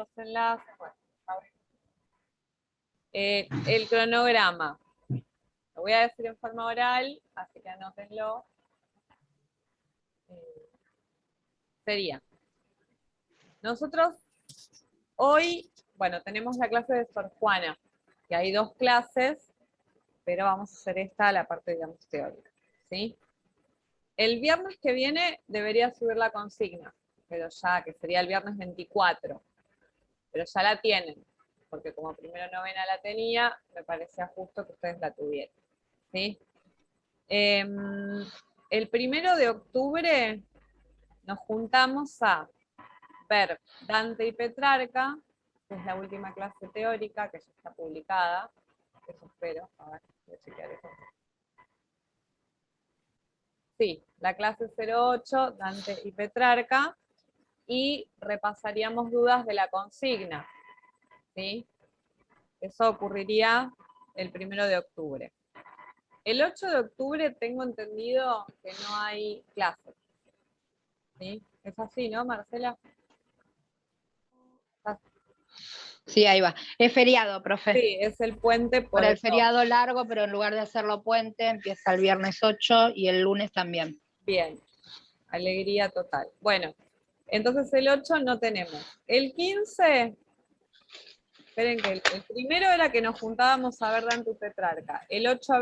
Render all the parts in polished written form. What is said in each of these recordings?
los enlaces. Bueno, el cronograma. Lo voy a decir en forma oral, así que anótenlo. Sería. Nosotros hoy, bueno, tenemos la clase de Sor Juana, que hay 2 clases, pero vamos a hacer esta, la parte, digamos, teórica, ¿sí? El viernes que viene debería subir la consigna, pero ya, que sería el viernes 24, pero ya la tienen, porque como primero novena la tenía, me parecía justo que ustedes la tuvieran, ¿sí? El 1 de octubre nos juntamos a ver Dante y Petrarca, que es la última clase teórica, que ya está publicada, eso espero, a ver, voy a chequear eso. Sí, la clase 08, Dante y Petrarca, y repasaríamos dudas de la consigna, ¿sí? Eso ocurriría el 1 de octubre. El 8 de octubre tengo entendido que no hay clases, ¿sí? Es así, ¿no, Marcela? Sí, ahí va. Es feriado, profe. Sí, es el puente por el feriado largo, pero en lugar de hacerlo puente, empieza el viernes 8 y el lunes también. Bien, alegría total. Bueno, entonces el 8 no tenemos. El 15, esperen que el primero era que nos juntábamos a ver Dante y Petrarca. El 8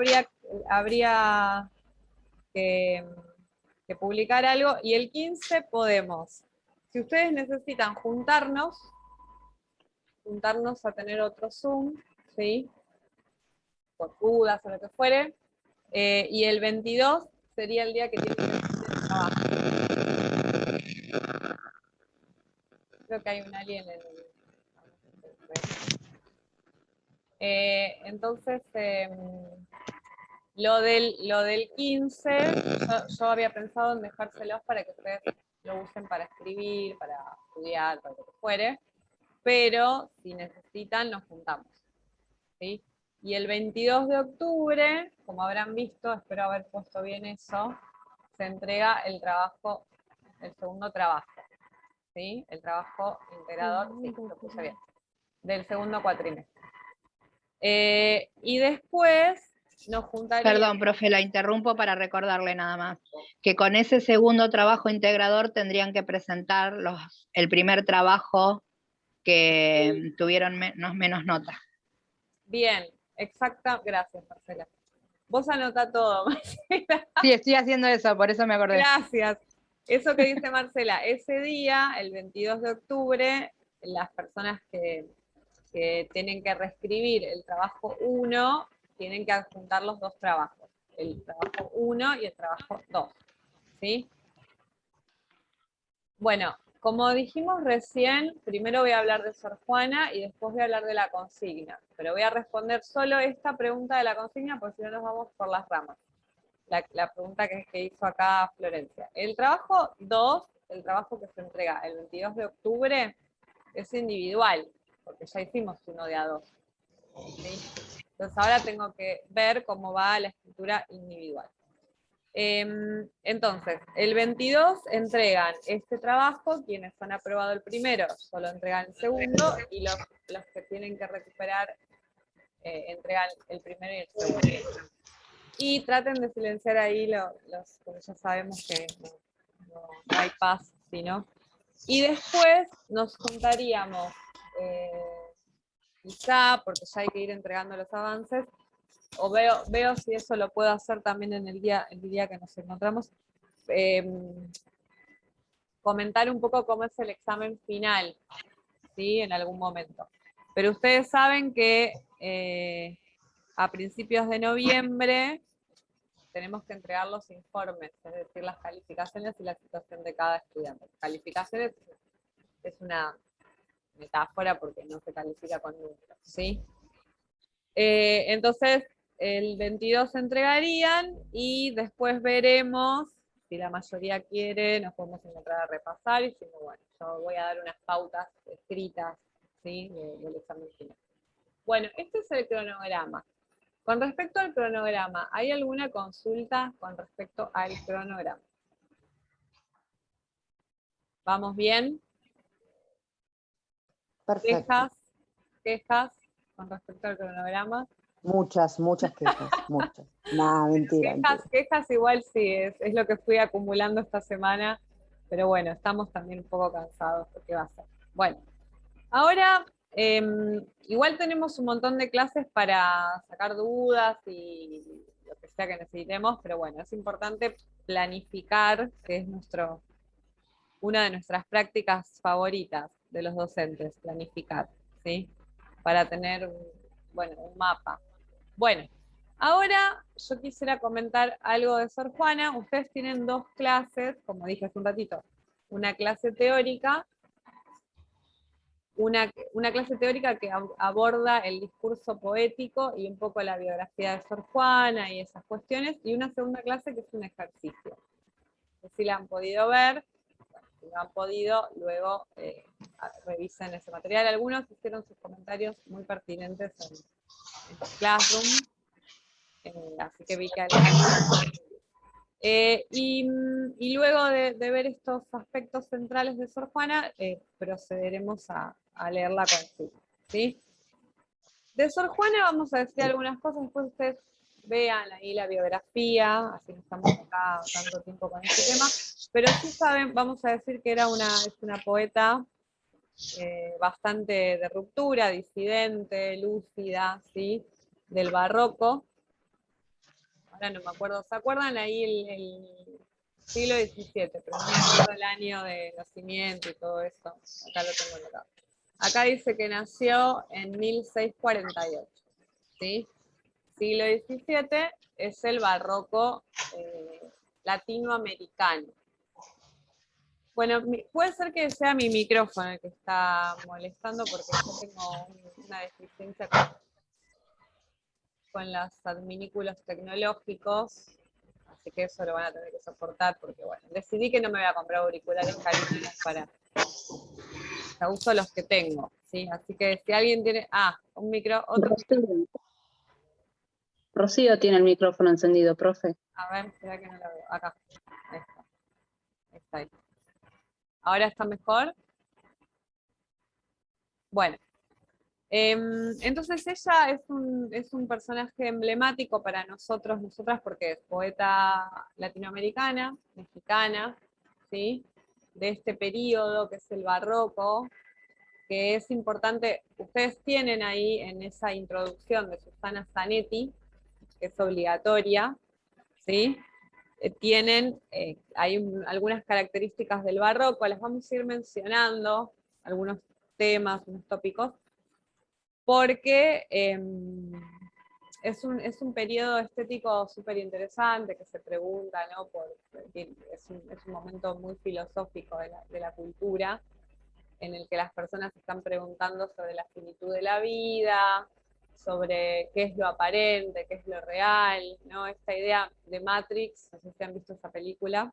habría que publicar algo, y el 15 podemos. Si ustedes necesitan juntarnos a tener otro Zoom, ¿sí? Por dudas o lo que fuere, y el 22 sería el día que tienen que hacer el trabajo. Creo que hay un alien en el... entonces, lo del 15, yo había pensado en dejárselos para que ustedes lo usen para escribir, para estudiar, para lo que fuere, pero si necesitan, nos juntamos, ¿sí? Y el 22 de octubre, como habrán visto, espero haber puesto bien eso, se entrega el trabajo, el segundo trabajo, ¿sí? El trabajo integrador, sí, lo puse bien, del segundo cuatrimestre. Y después nos juntaríamos... Perdón, profe, la interrumpo para recordarle nada más, que con ese segundo trabajo integrador tendrían que presentar el primer trabajo que tuvieron menos nota. Bien, exacta, gracias Marcela. Vos anota todo, Marcela. Sí, estoy haciendo eso, por eso me acordé. Gracias. Eso que dice Marcela, ese día, el 22 de octubre, las personas que tienen que reescribir el trabajo 1, tienen que adjuntar los 2 trabajos, el trabajo 1 y el trabajo 2, ¿sí? Bueno, como dijimos recién, primero voy a hablar de Sor Juana y después voy a hablar de la consigna, pero voy a responder solo esta pregunta de la consigna porque si no nos vamos por las ramas. La pregunta que hizo acá Florencia. El trabajo 2, el trabajo que se entrega el 22 de octubre, es individual, porque ya hicimos uno de A2. ¿Sí? Entonces ahora tengo que ver cómo va la escritura individual. Entonces, el 22 entregan este trabajo, quienes han aprobado el primero solo entregan el segundo, y los que tienen que recuperar entregan el primero y el segundo. Y traten de silenciar ahí porque ya sabemos que no hay paz, ¿no? Y después nos juntaríamos, quizá, porque ya hay que ir entregando los avances, o veo si eso lo puedo hacer también en el día que nos encontramos, comentar un poco cómo es el examen final, ¿sí? En algún momento. Pero ustedes saben que a principios de noviembre tenemos que entregar los informes, es decir, las calificaciones y la situación de cada estudiante. Calificaciones es una metáfora porque no se califica con números, ¿sí? Entonces, el 22 se entregarían y después veremos, si la mayoría quiere, nos podemos encontrar a repasar, y si no, bueno, yo voy a dar unas pautas escritas, ¿sí? Del examen final. Bueno, este es el cronograma. Con respecto al cronograma, ¿hay alguna consulta con respecto al cronograma? ¿Vamos bien? Perfecto. Quejas con respecto al cronograma. Muchas quejas, muchas. Nada, mentira, mentira. Quejas igual sí, es lo que fui acumulando esta semana, pero bueno, estamos también un poco cansados, ¿qué va a ser? Bueno, ahora igual tenemos un montón de clases para sacar dudas y lo que sea que necesitemos, pero bueno, es importante planificar, que es una de nuestras prácticas favoritas de los docentes, planificar, ¿sí? Para tener, bueno, un mapa. Bueno, ahora yo quisiera comentar algo de Sor Juana. Ustedes tienen dos clases, como dije hace un ratito, una clase teórica, una clase teórica que aborda el discurso poético y un poco la biografía de Sor Juana y esas cuestiones, y una segunda clase que es un ejercicio. No sé si la han podido ver, si no han podido, luego revisen ese material. Algunos hicieron sus comentarios muy pertinentes en Classroom. Así que vi que y luego de ver estos aspectos centrales de Sor Juana, procederemos a leer la consigna, ¿sí? De Sor Juana vamos a decir algunas cosas, después ustedes vean ahí la biografía, así no estamos acá tanto tiempo con este tema, pero sí saben, vamos a decir que es una poeta bastante de ruptura, disidente, lúcida, ¿sí? Del barroco. Ahora no me acuerdo, ¿se acuerdan ahí el siglo XVII? Pero no me acuerdo el año de nacimiento y todo eso. Acá lo tengo anotado. Acá dice que nació en 1648, ¿sí? Siglo XVII es el barroco latinoamericano. Bueno, puede ser que sea mi micrófono el que está molestando porque yo tengo una deficiencia con los adminículos tecnológicos, así que eso lo van a tener que soportar porque, bueno, decidí que no me voy a comprar auriculares carísimos para... O sea, uso los que tengo, ¿sí? Así que si alguien tiene... un otro micrófono. Rocío tiene el micrófono encendido, profe. A ver, será que no la veo. Acá. Ahí está. Está ahí. ¿Ahora está mejor? Bueno. Entonces ella es un personaje emblemático para nosotros, nosotras, porque es poeta latinoamericana, mexicana, ¿sí? De este periodo que es el barroco, que es importante. Ustedes tienen ahí en esa introducción de Susana Zanetti, que es obligatoria, ¿sí? Hay algunas características del barroco, las vamos a ir mencionando, algunos temas, unos tópicos, porque es un periodo estético súper interesante que se pregunta, ¿no? Es un momento muy filosófico de la cultura, en el que las personas se están preguntando sobre la finitud de la vida, sobre qué es lo aparente, qué es lo real, ¿no? Esta idea de Matrix, no sé si han visto esa película,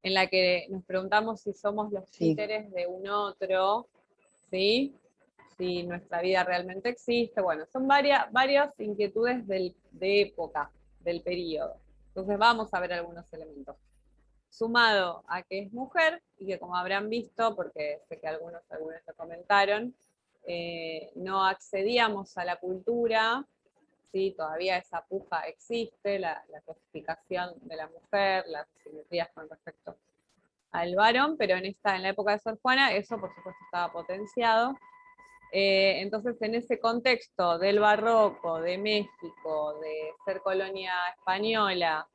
en la que nos preguntamos si somos los títeres de un otro, ¿sí? Si nuestra vida realmente existe. Bueno, son varias inquietudes de época, del periodo. Entonces vamos a ver algunos elementos. Sumado a que es mujer, y que como habrán visto, porque sé que algunos lo comentaron, no accedíamos a la cultura, ¿sí? Todavía esa puja existe, la cosificación de la mujer, las simetrías con respecto al varón, pero en la época de Sor Juana eso por supuesto estaba potenciado. Entonces en ese contexto del barroco, de México, de ser colonia española,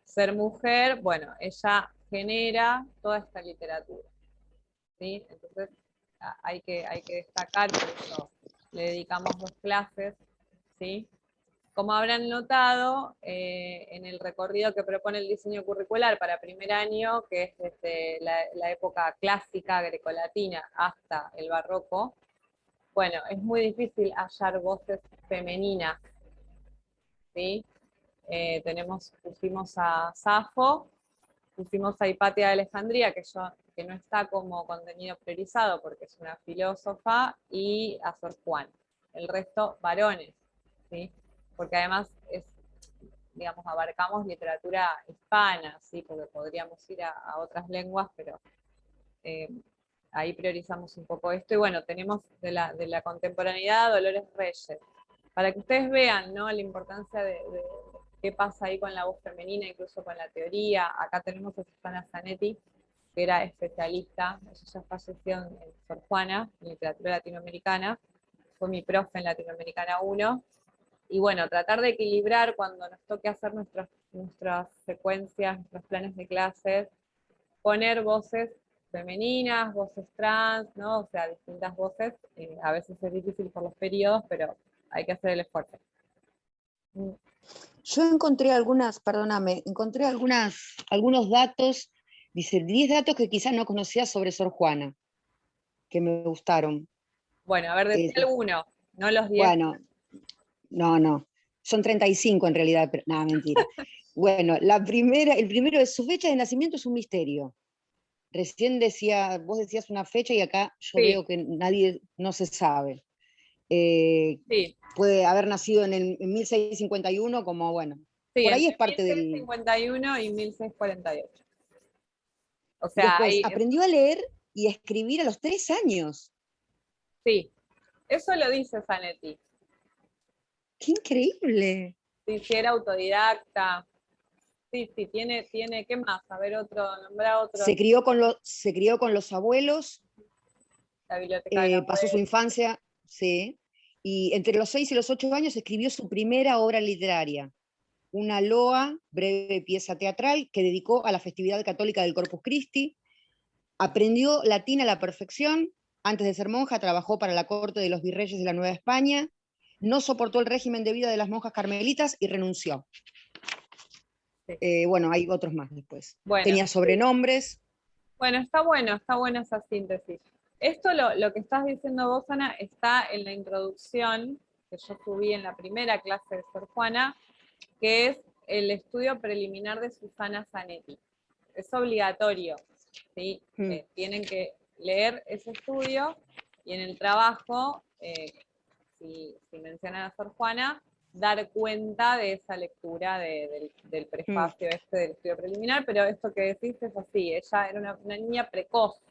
ser mujer, bueno, ella genera toda esta literatura, ¿sí? Entonces hay que destacar, por eso le dedicamos 2 clases, ¿sí? Como habrán notado, en el recorrido que propone el diseño curricular para primer año, que es desde la época clásica grecolatina hasta el barroco, bueno, es muy difícil hallar voces femeninas, ¿sí? Pusimos a Safo, pusimos a Hipatia de Alejandría, que no está como contenido priorizado porque es una filósofa, y a Sor Juana. El resto, varones, ¿sí? Porque además digamos, abarcamos literatura hispana, ¿sí? Porque podríamos ir a otras lenguas, pero ahí priorizamos un poco esto. Y bueno, tenemos de la contemporaneidad Dolores Reyes, para que ustedes vean, ¿no?, la importancia de qué pasa ahí con la voz femenina, incluso con la teoría. Acá tenemos a Susana Zanetti, que era especialista, ella ya falleció en Sor Juana, en literatura latinoamericana, fue mi profe en Latinoamericana 1, y bueno, tratar de equilibrar cuando nos toque hacer nuestras secuencias, nuestros planes de clases, poner voces femeninas, voces trans, ¿no? O sea, distintas voces. A veces es difícil por los periodos, pero hay que hacer el esfuerzo. Yo encontré algunos datos, dice 10 datos que quizás no conocía sobre Sor Juana, que me gustaron. Bueno, a ver, decía alguno, no los 10. Bueno, no, son 35 en realidad, pero nada, mentira. Bueno, el primero es su fecha de nacimiento es un misterio. Recién vos decías una fecha y acá yo veo que no se sabe. Puede haber nacido en 1651, como bueno. Sí, por ahí entre es parte 1651 y 1648. O sea, después aprendió a leer y a escribir a los 3 años. Sí, eso lo dice Zanetti. ¡Qué increíble! Sí, sí, era autodidacta. Sí, tiene, ¿qué más? A ver, nombra otro. Se crió con los abuelos, la biblioteca de la pasó su infancia, sí, y entre los 6 y los 8 años escribió su primera obra literaria, una loa, breve pieza teatral, que dedicó a la festividad católica del Corpus Christi. Aprendió latín a la perfección. Antes de ser monja, trabajó para la corte de los virreyes de la Nueva España. No soportó el régimen de vida de las monjas carmelitas y renunció. Sí. Bueno, hay otros más después. Bueno, tenía sobrenombres. Bueno, está buena esa síntesis. Esto lo que estás diciendo vos, Ana, está en la introducción que yo subí en la primera clase de Sor Juana, que es el estudio preliminar de Susana Zanetti. Es obligatorio, ¿sí? Tienen que leer ese estudio y en el trabajo, si mencionan a Sor Juana, dar cuenta de esa lectura del prefacio del estudio preliminar, pero esto que decís es así, ella era una niña precoz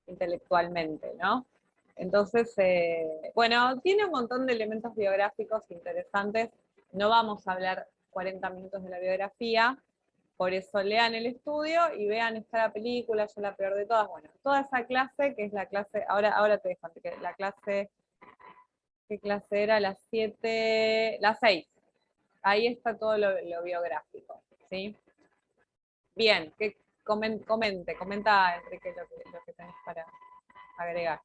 intelectualmente, ¿no? Entonces, bueno, tiene un montón de elementos biográficos interesantes, no vamos a hablar 40 minutos de la biografía, por eso lean el estudio y vean esta película, Yo la peor de todas. Bueno, toda esa clase, que es la clase, ahora te dejo, que la clase, ¿qué clase era? Las 7, las 6. Ahí está todo lo biográfico, ¿sí? Bien, comenta, Enrique, lo que tenés para agregar.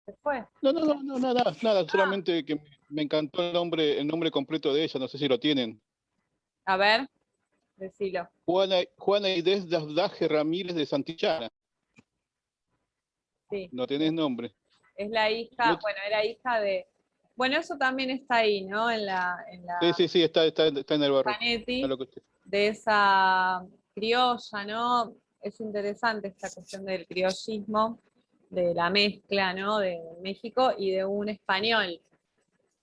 ¿Se fue? No, nada, solamente que me encantó el nombre completo de ella, no sé si lo tienen. A ver, decilo. Juana Inés Dasdaje Ramírez de Santillana. Sí. No tenés nombre. Es la hija, bueno, era hija de... Bueno, eso también está ahí, ¿no? Sí, está en el barrio. Zanetti, de esa criolla, ¿no? Es interesante esta cuestión del criollismo, de la mezcla, ¿no? De México y de un español,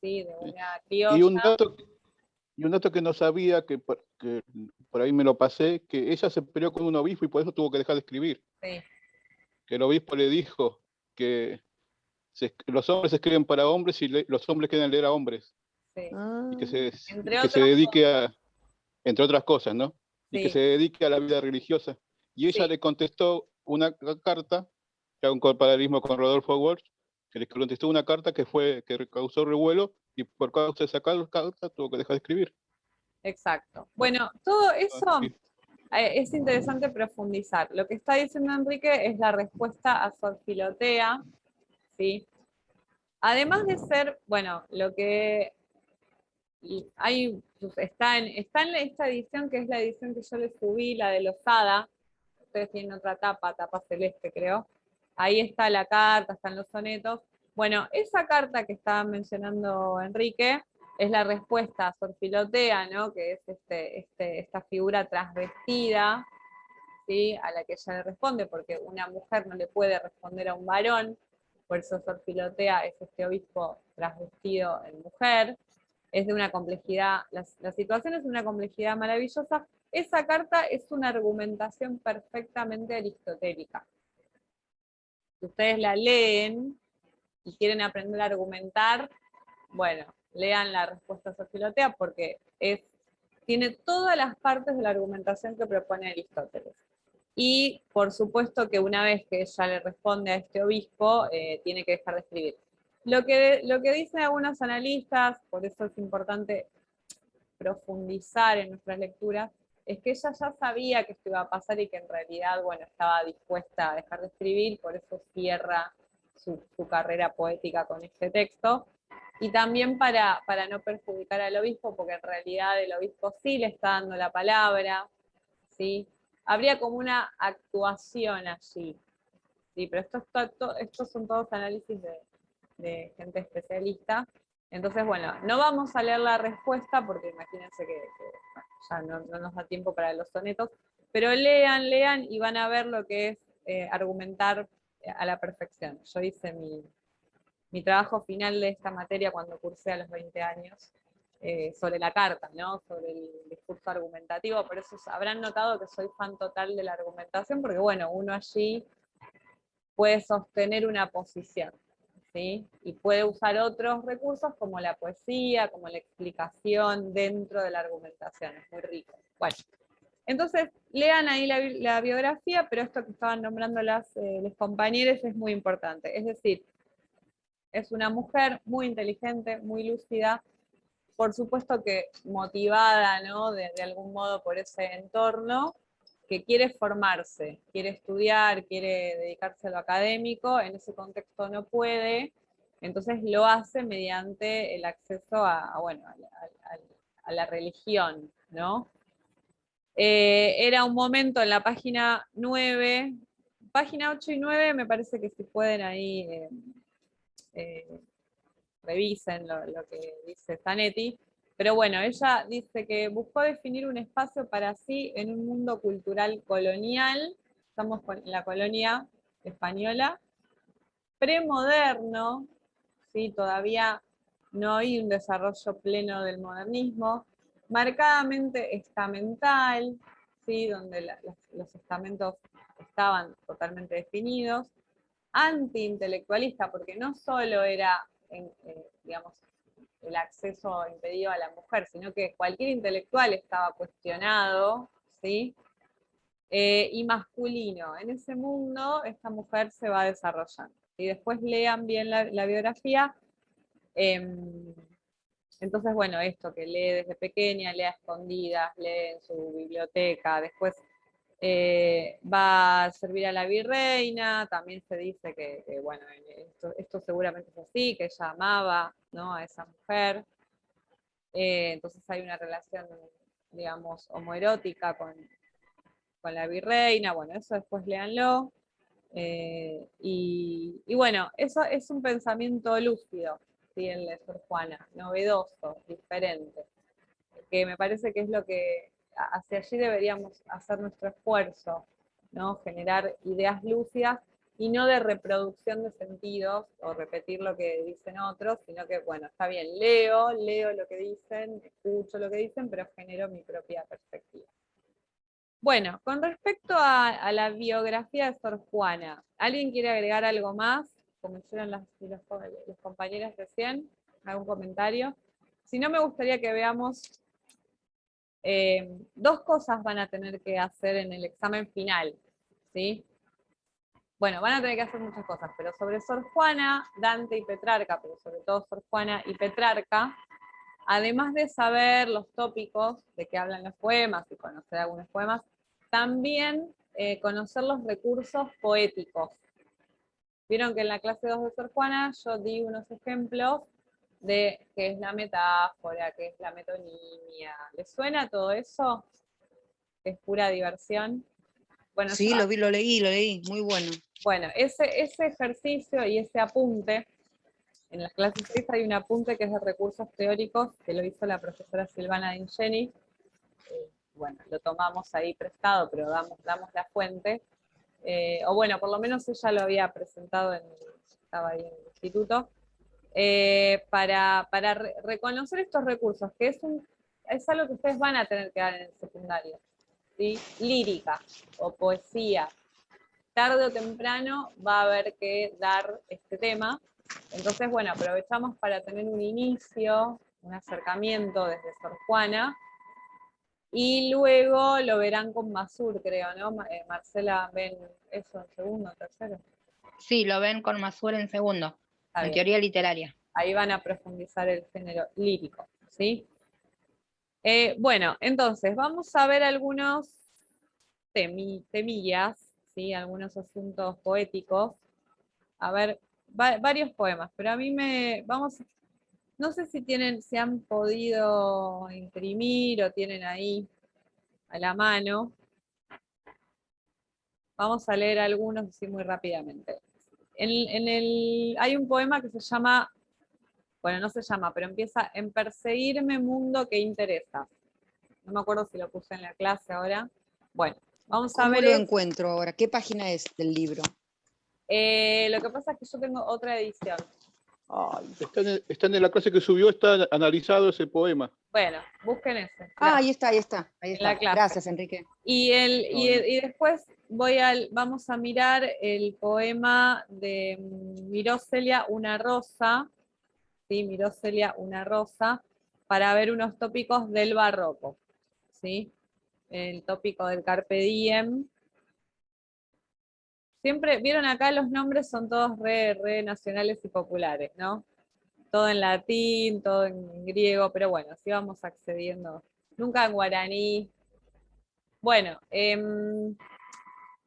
¿sí? De una criolla. Y un dato que no sabía, que por ahí me lo pasé, que ella se peleó con un obispo y por eso tuvo que dejar de escribir. Sí. Que el obispo le dijo que los hombres escriben para hombres y los hombres quieren leer a hombres. Sí. Y que se cosas. dedique a, entre otras cosas, ¿no? Y Sí. que se dedique a la vida religiosa. Y ella le contestó una carta, que hago un paralelismo con Rodolfo Walsh, que le contestó una carta que causó revuelo, y por causa de esa carta tuvo que dejar de escribir. Exacto. Bueno, todo eso es interesante profundizar. Lo que está diciendo Enrique es la respuesta a Sor Filotea, ¿sí? Además de ser, bueno, lo que hay, está en esta edición, que es la edición que yo les subí, la de Lozada. Ustedes tienen otra tapa celeste, creo. Ahí está la carta, están los sonetos. Bueno, esa carta que estaba mencionando Enrique es la respuesta a Sor Filotea, ¿no? Que es esta figura transvestida, ¿sí? A la que ella le responde, porque una mujer no le puede responder a un varón, por eso Sor Filotea es este obispo transvestido en mujer. Es de una complejidad, la situación es de una complejidad maravillosa. Esa carta es una argumentación perfectamente aristotélica. Si ustedes la leen y quieren aprender a argumentar, bueno, lean la respuesta Sofilotea porque tiene todas las partes de la argumentación que propone Aristóteles. Y por supuesto que una vez que ella le responde a este obispo, tiene que dejar de escribir. Lo que dicen algunos analistas, por eso es importante profundizar en nuestras lecturas, es que ella ya sabía que esto iba a pasar y que en realidad, bueno, estaba dispuesta a dejar de escribir, por eso cierra su carrera poética con este texto. Y también para no perjudicar al obispo, porque en realidad el obispo sí le está dando la palabra, ¿sí? Habría como una actuación allí, ¿sí? Pero estos son todos análisis de gente especialista. Entonces, bueno, no vamos a leer la respuesta porque imagínense que ya no nos da tiempo para los sonetos, pero lean y van a ver lo que es argumentar a la perfección. Yo hice mi trabajo final de esta materia cuando cursé a los 20 años, sobre la carta, ¿no? Sobre el discurso argumentativo, por eso habrán notado que soy fan total de la argumentación, porque bueno, uno allí puede sostener una posición, ¿sí? Y puede usar otros recursos como la poesía, como la explicación dentro de la argumentación, es muy rico. Bueno, entonces lean ahí la biografía, pero esto que estaban nombrando los compañeros es muy importante, es decir, es una mujer muy inteligente, muy lúcida, por supuesto que motivada, ¿no? de algún modo por ese entorno, que quiere formarse, quiere estudiar, quiere dedicarse a lo académico, en ese contexto no puede, entonces lo hace mediante el acceso a la religión, ¿no? Era un momento en la página 9, página 8 y 9, me parece que si pueden ahí revisen lo que dice Zanetti, pero bueno, ella dice que buscó definir un espacio para sí en un mundo cultural colonial, estamos en la colonia española, premoderno, ¿sí? Todavía no hay un desarrollo pleno del modernismo, marcadamente estamental, ¿sí? Donde los estamentos estaban totalmente definidos, antiintelectualista, porque no solo era, digamos, el acceso impedido a la mujer, sino que cualquier intelectual estaba cuestionado, ¿sí? Y masculino. En ese mundo, esta mujer se va desarrollando. Y después lean bien la biografía. Entonces, bueno, esto que lee desde pequeña, lee a escondidas, lee en su biblioteca, después va a servir a la virreina, también se dice que bueno, esto seguramente es así, que ella amaba, ¿no? A esa mujer. Entonces hay una relación, digamos, homoerótica con la virreina, bueno, eso después léanlo. Y bueno, eso es un pensamiento lúcido, ¿sí? El de Sor Juana, novedoso, diferente, que me parece que es lo que hacia allí deberíamos hacer nuestro esfuerzo, ¿no? Generar ideas lúcidas y no de reproducción de sentidos o repetir lo que dicen otros, sino que, bueno, está bien, leo lo que dicen, escucho lo que dicen, pero genero mi propia perspectiva. Bueno, con respecto a la biografía de Sor Juana, ¿alguien quiere agregar algo más? Como hicieron los compañeros recién, ¿algún comentario? Si no, me gustaría que veamos dos cosas van a tener que hacer en el examen final, ¿sí? Bueno, van a tener que hacer muchas cosas, pero sobre Sor Juana, Dante y Petrarca, pero sobre todo Sor Juana y Petrarca, además de saber los tópicos de que hablan los poemas y conocer algunos poemas, también conocer los recursos poéticos. Vieron que en la clase 2 de Sor Juana yo di unos ejemplos de qué es la metáfora, qué es la metonimia. ¿Les suena todo eso? Es pura diversión. Bueno, Sí, lo leí, muy bueno. Bueno, ese ejercicio y ese apunte, en la clase 6 hay un apunte que es de recursos teóricos, que lo hizo la profesora Silvana D'Ingeni. Bueno, lo tomamos ahí prestado, pero damos la fuente. O bueno, por lo menos ella lo había presentado, estaba ahí en el instituto, para reconocer estos recursos, que es algo que ustedes van a tener que dar en el secundario, ¿sí? Lírica o poesía, tarde o temprano va a haber que dar este tema. Entonces, bueno, aprovechamos para tener un inicio, un acercamiento desde Sor Juana, y luego lo verán con Masur, creo, ¿no? Marcela, ¿ven eso en segundo, tercero? Sí, lo ven con Masur en segundo, Está en bien. teoría literaria. Ahí van a profundizar el género lírico, ¿sí? Bueno, entonces, vamos a ver algunos temillas, ¿sí? Algunos asuntos poéticos. A ver, varios poemas, pero a mí no sé si han podido imprimir o tienen ahí a la mano. Vamos a leer algunos así muy rápidamente. Hay un poema que se llama, bueno, no se llama, pero empieza en perseguirme mundo que interesa. No me acuerdo si lo puse en la clase ahora. Bueno, vamos a ¿Cómo ver. lo encuentro ahora? ¿Qué página es del libro? Lo que pasa es que yo tengo otra edición. Está en la clase que subió, está analizado ese poema. Bueno, busquen ese. Ahí está, ahí está. Ahí En la está. clase. Gracias, Enrique. Y después vamos a mirar el poema de Miró Celia una rosa, ¿sí? Miró Celia una rosa, para ver unos tópicos del barroco, ¿sí? El tópico del Carpe Diem. Siempre, vieron acá los nombres son todos re nacionales y populares, ¿no? Todo en latín, todo en griego, pero bueno, así vamos accediendo. Nunca en guaraní. Bueno,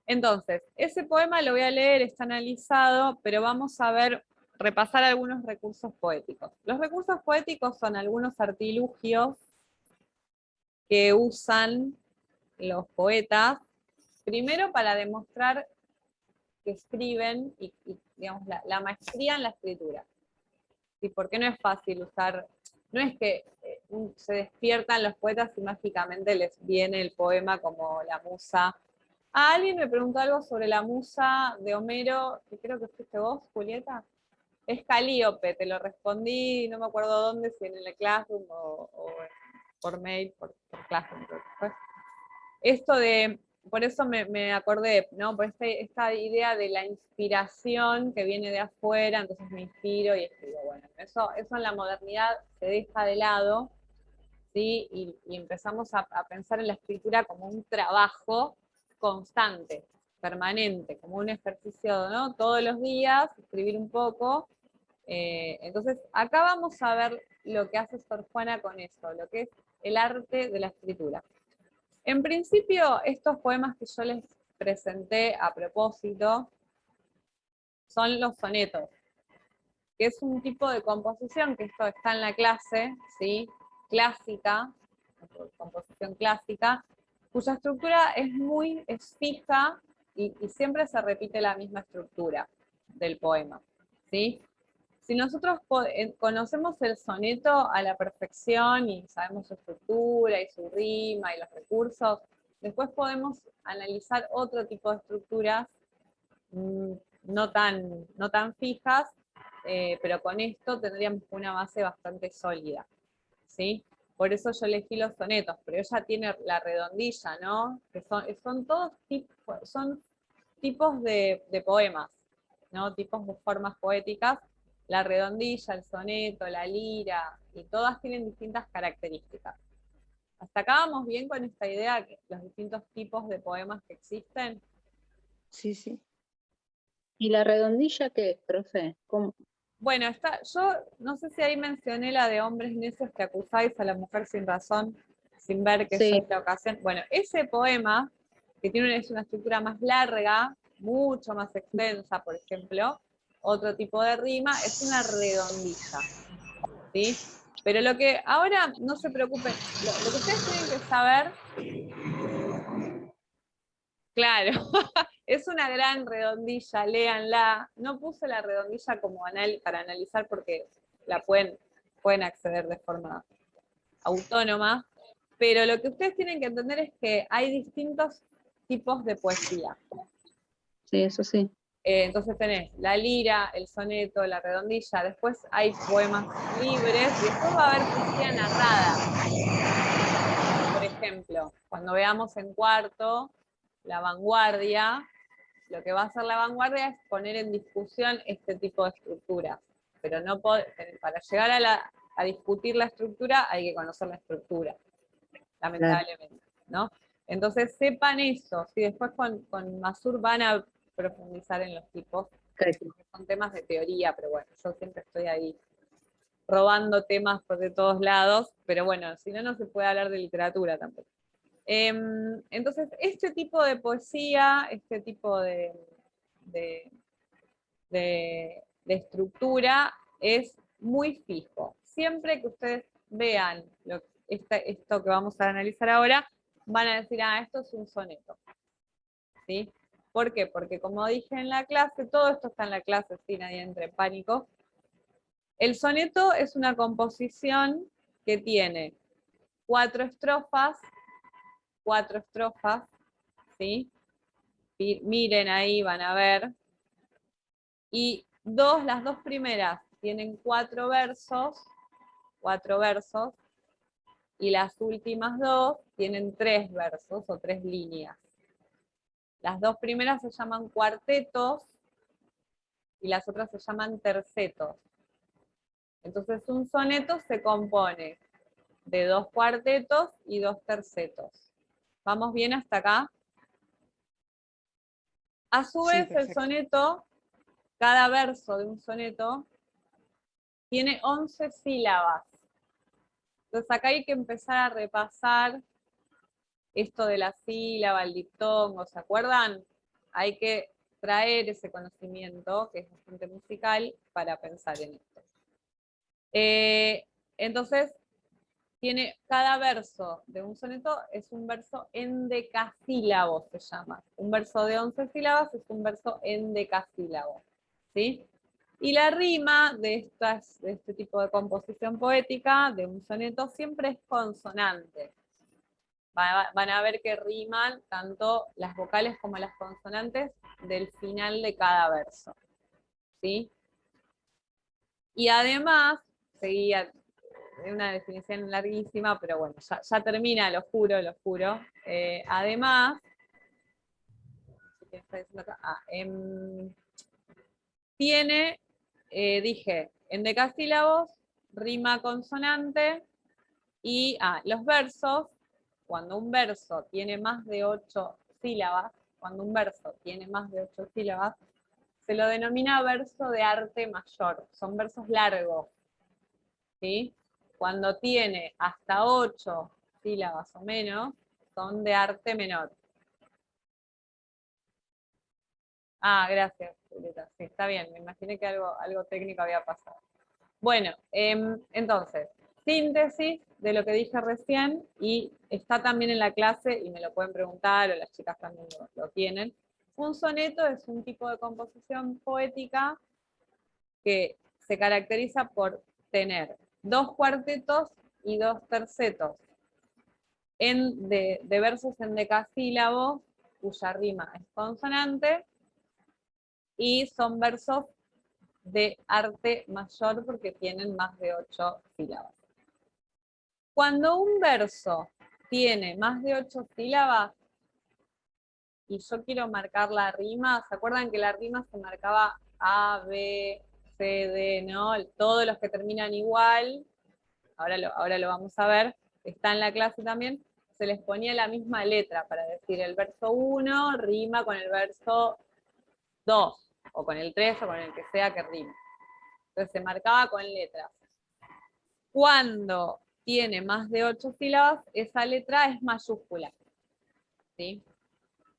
entonces, ese poema lo voy a leer, está analizado, pero vamos a repasar algunos recursos poéticos. Los recursos poéticos son algunos artilugios que usan los poetas, primero para demostrar que escriben y digamos, la maestría en la escritura. ¿Sí? Porque no es fácil usar, no es que se despiertan los poetas y mágicamente les viene el poema como la musa. Alguien me preguntó algo sobre la musa de Homero, que creo que fuiste vos, Julieta. Es Calíope, te lo respondí, no me acuerdo dónde, si en el Classroom o por mail, por Classroom. Esto de, por eso me acordé, ¿no? Por esta idea de la inspiración que viene de afuera, entonces me inspiro y escribo. Bueno, eso en la modernidad se deja de lado, ¿sí? Y empezamos a pensar en la escritura como un trabajo constante, permanente, como un ejercicio, ¿no? Todos los días, escribir un poco. Entonces, acá vamos a ver lo que hace Sor Juana con eso, lo que es el arte de la escritura. En principio, estos poemas que yo les presenté a propósito son los sonetos, que es un tipo de composición, que esto está en la clase, ¿sí? Clásica, composición clásica, cuya estructura es fija y siempre se repite la misma estructura del poema, ¿sí? Si nosotros conocemos el soneto a la perfección y sabemos su estructura y su rima y los recursos, después podemos analizar otro tipo de estructuras no tan fijas, pero con esto tendríamos una base bastante sólida, ¿sí? Por eso yo elegí los sonetos, pero ella tiene la redondilla, ¿no? Que son todos tipos de poemas, ¿no? Tipos de formas poéticas. La redondilla, el soneto, la lira, y todas tienen distintas características. ¿Hasta acá vamos bien con esta idea de los distintos tipos de poemas que existen? Sí, sí. ¿Y la redondilla qué es, profe? ¿Cómo? Bueno, yo no sé si ahí mencioné la de hombres necios que acusáis a la mujer sin razón, sin ver que Sí. sois la ocasión. Bueno, ese poema, que es una estructura más larga, mucho más extensa, por ejemplo, otro tipo de rima, es una redondilla, ¿sí? Pero lo que ahora, no se preocupen, lo que ustedes tienen que saber, claro, es una gran redondilla, léanla. No puse la redondilla como para analizar porque la pueden acceder de forma autónoma, pero lo que ustedes tienen que entender es que hay distintos tipos de poesía. Sí, eso sí. Entonces tenés la lira, el soneto, la redondilla, después hay poemas libres y después va a haber poesía narrada. Por ejemplo, cuando veamos en cuarto La Vanguardia, lo que va a hacer la vanguardia es poner en discusión este tipo de estructuras. Pero no para llegar a discutir la estructura hay que conocer la estructura, lamentablemente, ¿no? Entonces sepan eso, ¿sí? Después con Masur van a profundizar en los tipos, que son temas de teoría, pero bueno, yo siempre estoy ahí robando temas por de todos lados, pero bueno, si no, no se puede hablar de literatura tampoco. Entonces, este tipo de poesía, este tipo de estructura es muy fijo. Siempre que ustedes vean esto que vamos a analizar ahora, van a decir, ah, esto es un soneto. ¿Sí? ¿Por qué? Porque como dije en la clase, todo esto está en la clase, sin nadie entre en pánico. El soneto es una composición que tiene 4 estrofas, ¿sí? Miren ahí, van a ver. Y las dos primeras tienen 4 versos, y las últimas 2 tienen 3 versos o 3 líneas. Las 2 primeras se llaman cuartetos y las otras se llaman tercetos. Entonces un soneto se compone de 2 cuartetos y 2 tercetos. ¿Vamos bien hasta acá? A su Sí, vez, el perfecto. soneto, cada verso de un soneto, tiene 11 sílabas. Entonces acá hay que empezar a repasar esto de la sílaba, el diptongo, ¿se acuerdan? Hay que traer ese conocimiento, que es bastante musical, para pensar en esto. Entonces, cada verso de un soneto es un verso endecasílabo, se llama. Un verso de 11 sílabas es un verso endecasílabo, ¿sí? Y la rima de este tipo de composición poética, de un soneto, siempre es consonante. Van a ver que riman tanto las vocales como las consonantes del final de cada verso, ¿sí? Y además, seguía una definición larguísima, pero bueno, ya termina, lo juro. Además, tiene, dije, endecasílabos, rima consonante, y los versos, cuando un verso tiene más de 8 sílabas, se lo denomina verso de arte mayor, son versos largos, ¿sí? Cuando tiene hasta 8 sílabas o menos, son de arte menor. Ah, gracias, Julieta. Sí, está bien, me imaginé que algo técnico había pasado. Bueno, entonces, síntesis de lo que dije recién, y está también en la clase, y me lo pueden preguntar, o las chicas también lo tienen. Un soneto es un tipo de composición poética que se caracteriza por tener 2 cuartetos y 2 tercetos, de versos endecasílabos, cuya rima es consonante, y son versos de arte mayor porque tienen más de 8 sílabas. Cuando un verso tiene más de 8 sílabas, y yo quiero marcar la rima, ¿se acuerdan que la rima se marcaba A, B, C, D, ¿no? Todos los que terminan igual, ahora lo vamos a ver, está en la clase también, se les ponía la misma letra para decir el verso 1 rima con el verso 2, o con el 3, o con el que sea que rime. Entonces se marcaba con letras. Cuando tiene más de 8 sílabas, esa letra es mayúscula, ¿sí?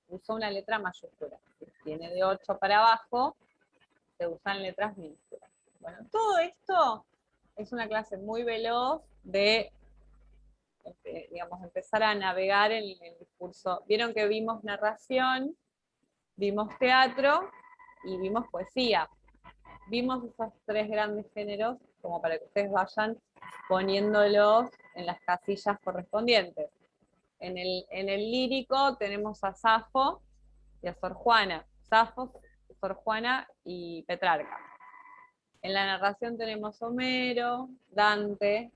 Usa una letra mayúscula. Si tiene de 8 para abajo, se usan letras minúsculas. Bueno, todo esto es una clase muy veloz de, digamos, empezar a navegar en el discurso. Vieron que vimos narración, vimos teatro y vimos poesía. Vimos esos 3 grandes géneros como para que ustedes vayan poniéndolos en las casillas correspondientes. En el lírico tenemos a Safo y a Sor Juana. Safo, Sor Juana y Petrarca. En la narración tenemos Homero, Dante,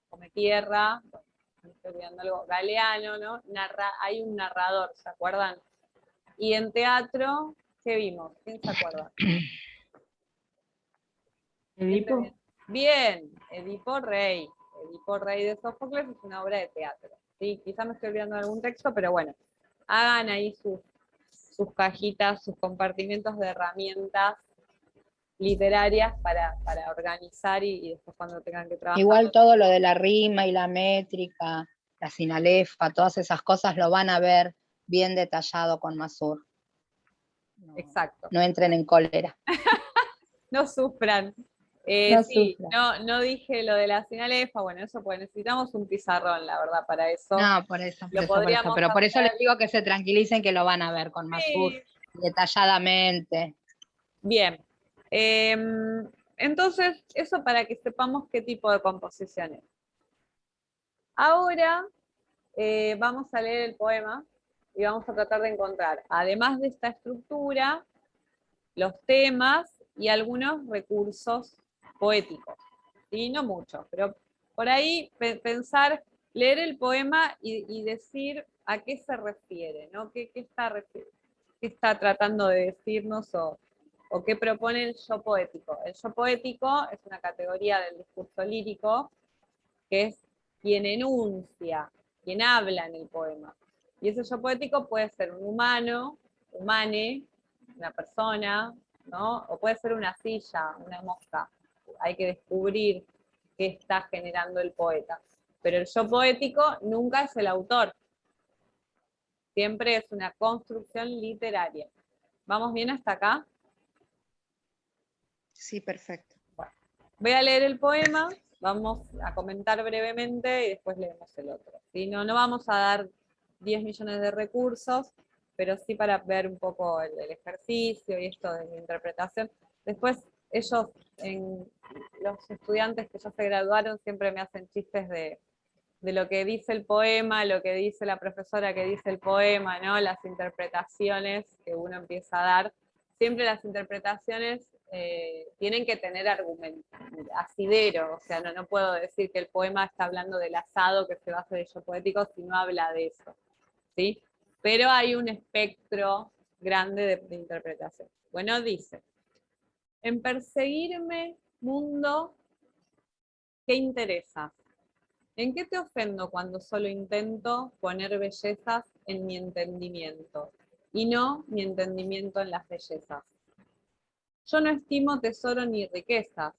Cometierra, me estoy olvidando algo, Galeano, ¿no? Hay un narrador, ¿se acuerdan? y en teatro, ¿qué vimos? ¿Quién se acuerda? Edipo. Bien, Edipo Rey. Edipo Rey de Sófocles es una obra de teatro. ¿Sí? Quizá me estoy olvidando de algún texto, pero bueno, hagan ahí sus cajitas, sus compartimentos de herramientas literarias para organizar y después cuando tengan que trabajar. Igual todo lo de la rima y la métrica, la sinalefa, todas esas cosas lo van a ver bien detallado con Masur. Exacto. No entren en cólera. No sufran. No Sí, sufran. no dije lo de la sinalefa, bueno, eso pues necesitamos un pizarrón, la verdad, para eso. No, por eso. Lo podríamos Pero por eso hacer. les digo que se tranquilicen, que lo van a ver con Masur Sí. detalladamente. Bien. Entonces, eso para que sepamos qué tipo de composición es. Ahora vamos a leer el poema y vamos a tratar de encontrar, además de esta estructura, los temas y algunos recursos poéticos. ¿Sí? No muchos, pero por ahí pensar, leer el poema y decir a qué se refiere, ¿no? ¿Qué está tratando de decirnos o qué propone el yo poético? El yo poético es una categoría del discurso lírico que es quien enuncia, quien habla en el poema. Y ese yo poético puede ser un humano, humane, una persona, ¿no? O puede ser una silla, una mosca. Hay que descubrir qué está generando el poeta. Pero el yo poético nunca es el autor. Siempre es una construcción literaria. ¿Vamos bien hasta acá? Sí, perfecto. Bueno, voy a leer el poema, vamos a comentar brevemente y después leemos el otro. ¿Sí? No vamos a dar 10 millones de recursos, pero sí para ver un poco el ejercicio y esto de la interpretación. Después ellos, los estudiantes que ya se graduaron, siempre me hacen chistes de lo que dice el poema, lo que dice la profesora que dice el poema, ¿no? Las interpretaciones que uno empieza a dar. Siempre las interpretaciones tienen que tener argumento, asidero, o sea, no puedo decir que el poema está hablando del asado que se va a hacer de yo poético si no habla de eso, ¿sí? Pero hay un espectro grande de interpretación. Bueno, dice, en perseguirme, mundo, ¿qué interesas? ¿En qué te ofendo cuando solo intento poner bellezas en mi entendimiento y no mi entendimiento en las bellezas? Yo no estimo tesoro ni riquezas,